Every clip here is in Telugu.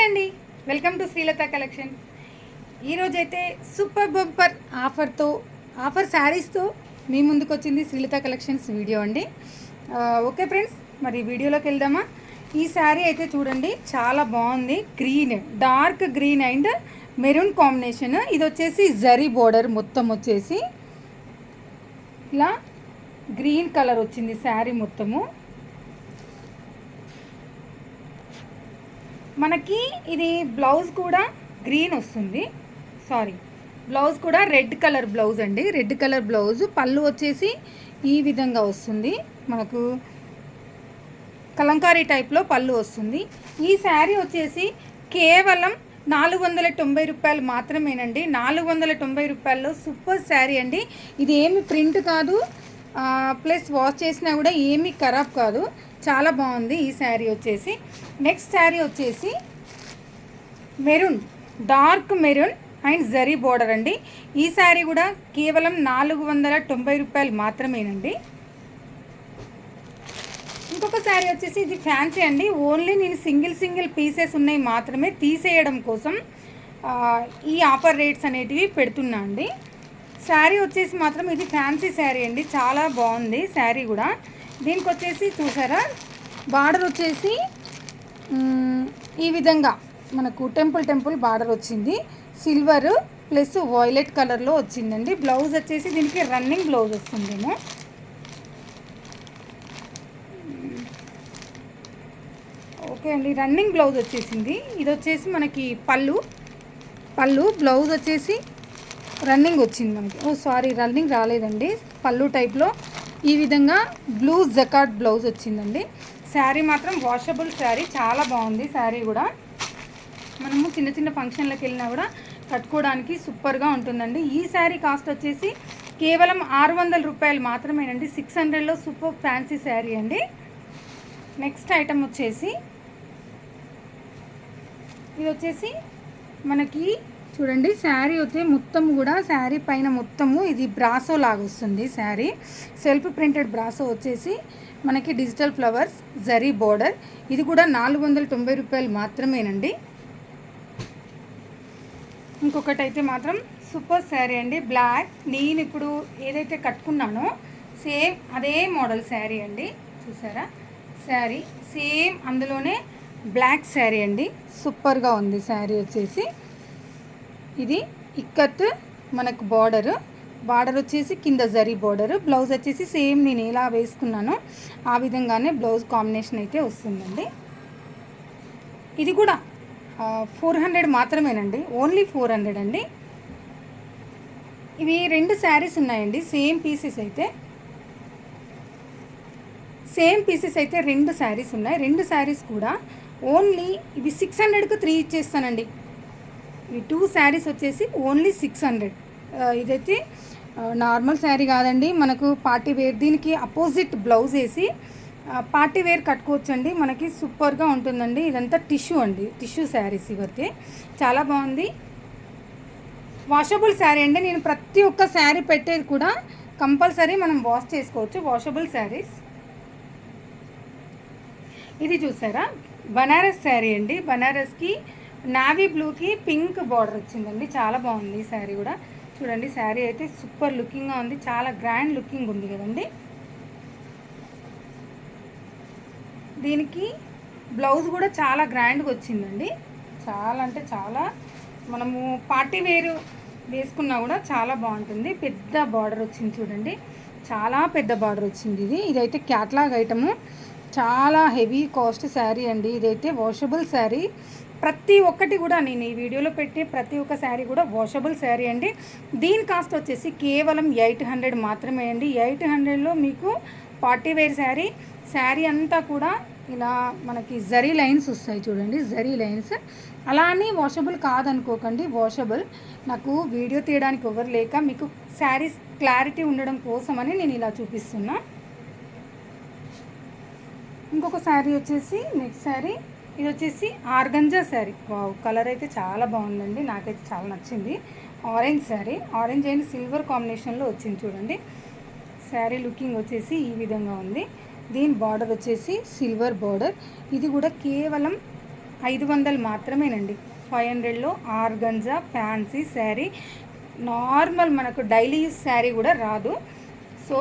అండి, వెల్కమ్ టు శ్రీలత కలెక్షన్. ఈరోజైతే సూపర్ బంపర్ ఆఫర్ శారీస్తో మీ ముందుకు వచ్చింది శ్రీలత కలెక్షన్స్ వీడియో అండి. ఓకే ఫ్రెండ్స్, మరి వీడియోలోకి వెళ్దామా. ఈ శారీ అయితే చూడండి, చాలా బాగుంది. Green, dark green and maroon combination. ఇది వచ్చేసి జరీ బోర్డర్ మొత్తం వచ్చేసి ఇలా గ్రీన్ కలర్ వచ్చింది శారీ మొత్తము. మనకి ఇది బ్లౌజ్ కూడా గ్రీన్ వస్తుంది, బ్లౌజ్ కూడా రెడ్ కలర్ బ్లౌజ్ అండి. రెడ్ కలర్ బ్లౌజ్, పళ్ళు వచ్చేసి ఈ విధంగా వస్తుంది. మనకు కలంకారీ టైప్లో పళ్ళు వస్తుంది. ఈ శారీ వచ్చేసి కేవలం 490 రూపాయలు మాత్రమేనండి. 490 రూపాయల్లో సూపర్ శారీ అండి. ఇది ఏమి ప్రింట్ కాదు, ప్లస్ వాష్ చేసినా కూడా ఏమీ ఖరాబ్ కాదు. చాలా బాగుంది ఈ శారీ వచ్చేసి. నెక్స్ట్ శారీ వచ్చేసి maroon, dark maroon and zari border అండి. ఈ శారీ కూడా కేవలం 490 రూపాయలు మాత్రమేనండి. ఇంకొక శారీ వచ్చేసి ఇది ఫ్యాన్సీ అండి. ఓన్లీ నేను సింగిల్ పీసెస్ ఉన్నాయి మాత్రమే తీసేయడం కోసం ఈ ఆఫర్ రేట్స్ అనేటివి పెడుతున్నా అండి. శారీ వచ్చేసి మాత్రం ఇది ఫ్యాన్సీ శారీ అండి, చాలా బాగుంది శారీ కూడా. దీనికి వచ్చేసి చూసారా, బార్డర్ వచ్చేసి ఈ విధంగా మనకు టెంపుల్ బార్డర్ వచ్చింది. సిల్వర్ ప్లస్ వైలెట్ కలర్లో వచ్చిందండి. బ్లౌజ్ వచ్చేసి దీనికి రన్నింగ్ బ్లౌజ్ వస్తుందేమో. ఓకే అండి, రన్నింగ్ బ్లౌజ్ వచ్చేసింది. ఇది వచ్చేసి మనకి పళ్ళు బ్లౌజ్ వచ్చేసి రన్నింగ్ వచ్చింది మనకి. రన్నింగ్ రాలేదండి, పళ్ళు టైప్లో ఈ విధంగా బ్లూ జకాట్ బ్లౌజ్ వచ్చిందండి. శారీ మాత్రం వాషబుల్ శారీ, చాలా బాగుంది శారీ కూడా. మనము చిన్న ఫంక్షన్లకు వెళ్ళినా కూడా కట్టుకోవడానికి సూపర్గా ఉంటుందండి. ఈ శారీ కాస్ట్ వచ్చేసి కేవలం 600 రూపాయలు మాత్రమేనండి. 600లో సూపర్ ఫ్యాన్సీ శారీ అండి. నెక్స్ట్ ఐటమ్ వచ్చేసి ఇది వచ్చేసి మనకి చూడండి, శారీ అయితే మొత్తం కూడా శారీ పైన మొత్తము ఇది బ్రాసో లాగా వస్తుంది శారీ. సెల్ఫ్ ప్రింటెడ్ బ్రాసో వచ్చేసి మనకి డిజిటల్ ఫ్లవర్స్ జరీ బోర్డర్. ఇది కూడా 490 రూపాయలు మాత్రమేనండి. ఇంకొకటి అయితే మాత్రం సూపర్ శారీ అండి, బ్లాక్. నేను ఇప్పుడు ఏదైతే కట్టుకున్నానో సేమ్ అదే మోడల్ శారీ అండి. చూసారా శారీ సేమ్, అందులోనే బ్లాక్ శారీ అండి. సూపర్గా ఉంది శారీ వచ్చేసి. ఇది ఇక్కత్ మనకు బార్డర్ వచ్చేసి కింద జరీ బార్డర్. బ్లౌజ్ వచ్చేసి సేమ్ నేను ఎలా వేసుకున్నానో ఆ విధంగానే బ్లౌజ్ కాంబినేషన్ అయితే వస్తుందండి. ఇది కూడా 400 మాత్రమేనండి, ఓన్లీ 400 అండి. ఇవి 2 శారీస్ ఉన్నాయండి, సేమ్ పీసెస్ అయితే 2 శారీస్ ఉన్నాయి. 2 శారీస్ కూడా ఓన్లీ ఇవి 600కు 3 ఇచ్చేస్తానండి. ఈ 2 శారీస్ వచ్చేసి ఓన్లీ 600. ఇదైతే నార్మల్ శారీ కాదండి, మనకు పార్టీ వేర్. దీనికి అపోజిట్ బ్లౌజ్ వేసి పార్టీ వేర్ కట్టుకోవచ్చండి, మనకి సూపర్గా ఉంటుందండి. ఇదంతా టిష్యూ అండి, టిష్యూ శారీస్ ఇవైతే చాలా బాగుంది. వాషబుల్ శారీ అండి. నేను ప్రతి ఒక్క శారీ పెట్టేది కూడా కంపల్సరీ మనం వాష్ చేసుకోవచ్చు, వాషబుల్ శారీస్. ఇది చూసారా, బనారస్ శారీ అండి. బనారస్కి నావీ బ్లూకి పింక్ బార్డర్ వచ్చిందండి, చాలా బాగుంది ఈ శారీ కూడా. చూడండి శారీ అయితే సూపర్ లుకింగ్గా ఉంది, చాలా గ్రాండ్ లుకింగ్ ఉంది కదండి. దీనికి బ్లౌజ్ కూడా చాలా గ్రాండ్గా వచ్చిందండి, చాలా అంటే చాలా. మనము పార్టీ వేరు వేసుకున్నా కూడా చాలా బాగుంటుంది. పెద్ద బార్డర్ వచ్చింది చూడండి, చాలా పెద్ద బార్డర్ వచ్చింది. ఇదైతే క్యాట్లాగ్ ఐటము, చాలా హెవీ కాస్ట్ శారీ అండి. ఇదైతే వాషబుల్ శారీ. ప్రతి ఒక్కటి కూడా నేను ఈ వీడియోలో పెట్టే ప్రతి ఒక్క శారీ కూడా వాషబుల్ శారీ అండి. దీని కాస్ట్ వచ్చేసి కేవలం 800 మాత్రమే అండి. 800లో మీకు పార్టీ వేర్ శారీ అంతా కూడా ఇలా మనకి జరీ లైన్స్ వస్తాయి చూడండి, జరీ లైన్స్. అలా అని వాషబుల్ కాదనుకోకండి, వాషబుల్. నాకు వీడియో తీయడానికి ఎవరు లేక మీకు శారీస్ క్లారిటీ ఉండడం కోసమని నేను ఇలా చూపిస్తున్నా. ఇంకొక శారీ వచ్చేసి నెక్స్ట్ శారీ, ఇది వచ్చేసి ఆర్గంజా శారీ. వావ్, కలర్ అయితే చాలా బాగుందండి, నాకైతే చాలా నచ్చింది. Orange sari, orange and silver కాంబినేషన్లో వచ్చింది చూడండి. శారీ లుకింగ్ వచ్చేసి ఈ విధంగా ఉంది. దీని బార్డర్ వచ్చేసి సిల్వర్ బార్డర్. ఇది కూడా కేవలం 500 మాత్రమేనండి. 500లో ఆర్గంజా ఫ్యాన్సీ శారీ, నార్మల్ మనకు డైలీ యూస్ శారీ కూడా రాదు. సో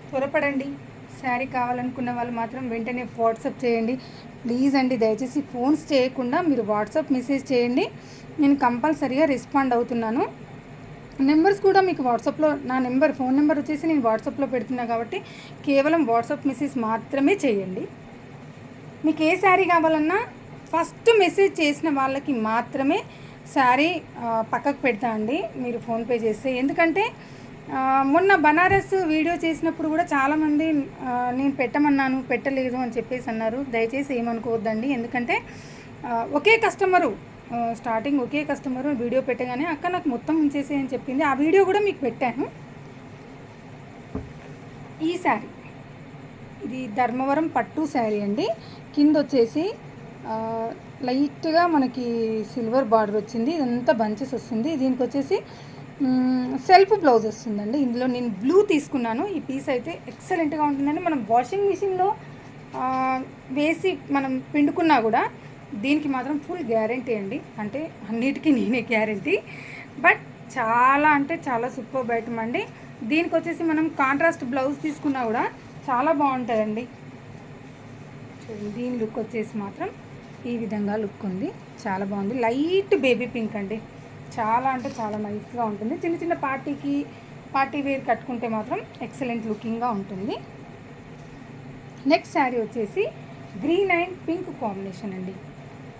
త్వరపడండి. శారీ కావాలనుకున్న వాళ్ళు మాత్రం వెంటనే వాట్సాప్ చేయండి ప్లీజ్ అండి. దయచేసి ఫోన్స్ చేయకుండా మీరు వాట్సాప్ మెసేజ్ చేయండి, నేను కంపల్సరీగా రెస్పాండ్ అవుతున్నాను. నెంబర్స్ కూడా మీకు వాట్సాప్లో, నా ఫోన్ నెంబర్ వచ్చేసి నేను వాట్సాప్లో పెడుతున్నా కాబట్టి కేవలం వాట్సాప్ మెసేజ్ మాత్రమే చేయండి. మీకు ఏ శారీ కావాలన్నా ఫస్ట్ మెసేజ్ చేసిన వాళ్ళకి మాత్రమే శారీ పక్కకు పెడతా అండి, మీరు ఫోన్పే చేస్తే. ఎందుకంటే మొన్న బనారస్ వీడియో చేసినప్పుడు కూడా చాలామంది నేను పెట్టమన్నాను పెట్టలేదు అని చెప్పేసి అన్నారు. దయచేసి ఏమనుకోవద్దండి. ఎందుకంటే ఒకే కస్టమరు స్టార్టింగ్ ఒకే కస్టమరు వీడియో పెట్టగానే అక్క నాకు మొత్తం ఉంచేసే అని చెప్పింది. ఆ వీడియో కూడా మీకు పెట్టాను. ఈ శారీ ఇది ధర్మవరం పట్టు శారీ అండి. కింద వచ్చేసి లైట్గా మనకి సిల్వర్ బార్డర్ వచ్చింది, ఇదంతా బంచెస్ వస్తుంది. దీనికి వచ్చేసి సెల్ఫ్ బ్లౌజ్ వస్తుందండి. ఇందులో నేను బ్లూ తీసుకున్నాను. ఈ పీస్ అయితే ఎక్సలెంట్గా ఉంటుందండి. మనం వాషింగ్ మిషన్లో వేసి మనం పిండుకున్నా కూడా దీనికి మాత్రం ఫుల్ గ్యారంటీ అండి. అంటే అన్నిటికీ నేనే గ్యారంటీ. బట్ చాలా అంటే చాలా సూపర్ ఐటమ్ అండి. దీనికి వచ్చేసి మనం కాంట్రాస్ట్ బ్లౌజ్ తీసుకున్నా కూడా చాలా బాగుంటుందండి. దీని లుక్ వచ్చేసి మాత్రం ఈ విధంగా లుక్ ఉంది, చాలా బాగుంది. లైట్ బేబీ పింక్ అండి, చాలా అంటే చాలా నైస్గా ఉంటుంది. చిన్న చిన్న పార్టీ వేర్ కట్టుకుంటే మాత్రం ఎక్సలెంట్ లుకింగ్గా ఉంటుంది. నెక్స్ట్ శారీ వచ్చేసి గ్రీన్ అండ్ పింక్ కాంబినేషన్ అండి.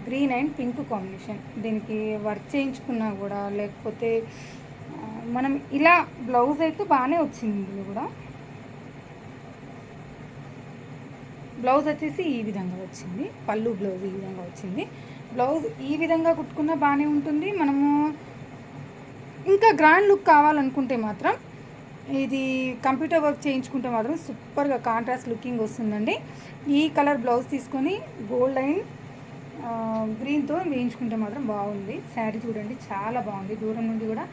Green and pink combination. దీనికి వర్క్ చేయించుకున్నా కూడా లేకపోతే మనం ఇలా బ్లౌజ్ అయితే బాగానే వచ్చింది. ఇందులో కూడా బ్లౌజ్ వచ్చేసి ఈ విధంగా వచ్చింది, పళ్ళు బ్లౌజ్ ఈ విధంగా వచ్చింది. బ్లౌజ్ ఈ విధంగా కుట్టుకున్నా బాగానే ఉంటుంది. మనము ఇంకా గ్రాండ్ లుక్ కావాలనుకుంటే మాత్రం ఇది కంప్యూటర్ వర్క్ చేయించుకుంటే మాత్రం సూపర్గా కాంట్రాస్ట్ లుకింగ్ వస్తుందండి. ఈ కలర్ బ్లౌజ్ తీసుకొని గోల్డ్ అండ్ గ్రీన్తో వేయించుకుంటే మాత్రం బాగుంది. శారీ చూడండి చాలా బాగుంది. దూరం నుండి కూడా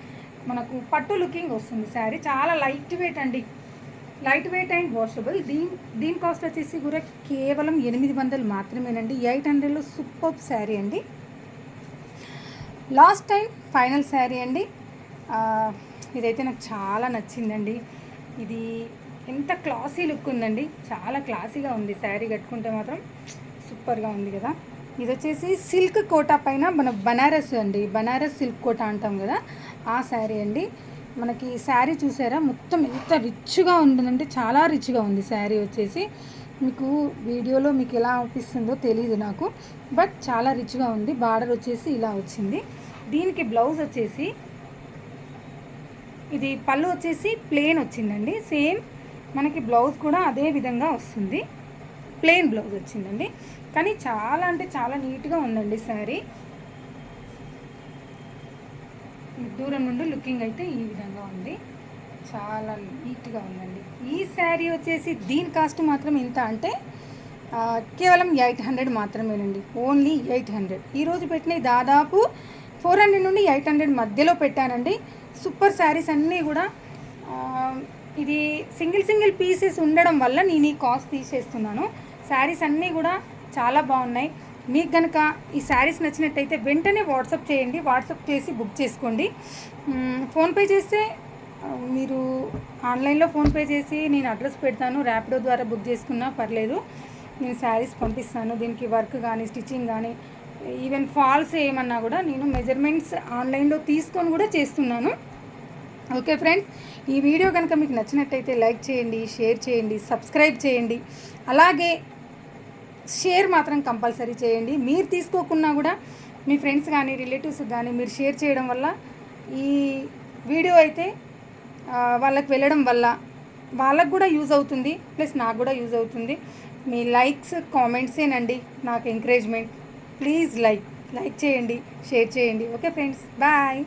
మనకు పట్టు లుకింగ్ వస్తుంది. శారీ చాలా లైట్ వెయిట్ అండి, లైట్ వెయిట్ అండ్ వాషబుల్. దీని కాస్ట్ వచ్చేసి కూడా కేవలం 800 మాత్రమేనండి. 800లో సూపర్ శారీ అండి. లాస్ట్ టైం ఫైనల్ శారీ అండి. ఇదైతే నాకు చాలా నచ్చిందండి. ఇది ఎంత క్లాసీ లుక్ ఉందండి, చాలా క్లాసీగా ఉంది. శారీ కట్టుకుంటే మాత్రం సూపర్గా ఉంది కదా. ఇది వచ్చేసి సిల్క్ కోటా పైన మన బనారస్ అండి, బనారస్ సిల్క్ కోటా అంటాం కదా, ఆ శారీ అండి. మనకి శారీ చూసారా మొత్తం ఎంత రిచ్గా ఉంటుందంటే చాలా రిచ్గా ఉంది శారీ వచ్చేసి. మీకు వీడియోలో మీకు ఎలా అనిపిస్తుందో తెలియదు నాకు, బట్ చాలా రిచ్గా ఉంది. బార్డర్ వచ్చేసి ఇలా వచ్చింది. దీనికి బ్లౌజ్ వచ్చేసి ఇది పళ్ళు వచ్చేసి ప్లెయిన్ వచ్చిందండి. సేమ్ మనకి బ్లౌజ్ కూడా అదే విధంగా వస్తుంది, ప్లెయిన్ బ్లౌజ్ వచ్చిందండి. కానీ చాలా అంటే చాలా నీట్గా ఉందండి శారీ. దూరం నుండి లుకింగ్ అయితే ఈ విధంగా ఉంది, చాలా నీట్గా ఉందండి. ఈ శారీ వచ్చేసి దీని కాస్ట్ మాత్రం ఎంత అంటే కేవలం 800 మాత్రమేనండి, ఓన్లీ 800. ఈరోజు పెట్టినవి దాదాపు 400 నుండి 800 మధ్యలో పెట్టానండి. సూపర్ శారీస్ అన్నీ కూడా ఇది సింగిల్ పీసెస్ ఉండడం వల్ల నేను ఈ కాస్ట్ తీసేస్తున్నాను. శారీస్ అన్నీ కూడా చాలా బాగున్నాయి. మీకు కనుక ఈ శారీస్ నచ్చినట్టయితే వెంటనే వాట్సాప్ చేయండి, వాట్సాప్ చేసి బుక్ చేసుకోండి. ఫోన్పే చేస్తే మీరు ఆన్లైన్లో ఫోన్పే చేసి నేను అడ్రస్ పెడతాను, ర్యాపిడో ద్వారా బుక్ చేసుకున్నా పర్లేదు, నేను శారీస్ పంపిస్తాను. దీనికి వర్క్ కానీ స్టిచ్చింగ్ కానీ ఈవెన్ ఫాల్స్ ఏమన్నా కూడా నేను మెజర్మెంట్స్ ఆన్లైన్లో తీసుకొని కూడా చేస్తున్నాను. ఓకే ఫ్రెండ్స్, ఈ వీడియో కనుక మీకు నచ్చినట్టయితే లైక్ చేయండి, షేర్ చేయండి, సబ్స్క్రైబ్ చేయండి. అలాగే షేర్ మాత్రం కంపల్సరీ చేయండి. మీరు తీసుకోకున్నా కూడా మీ ఫ్రెండ్స్ కానీ రిలేటివ్స్ కానీ మీరు షేర్ చేయడం వల్ల ఈ వీడియో అయితే వాళ్ళకి వెళ్ళడం వల్ల వాళ్ళకు కూడా యూజ్ అవుతుంది, ప్లస్ నాకు కూడా యూజ్ అవుతుంది. మీ లైక్స్ కామెంట్సేనండి నాకు ఎంకరేజ్మెంట్. ప్లీజ్ లైక్ చేయండి, షేర్ చేయండి. Okay friends, bye.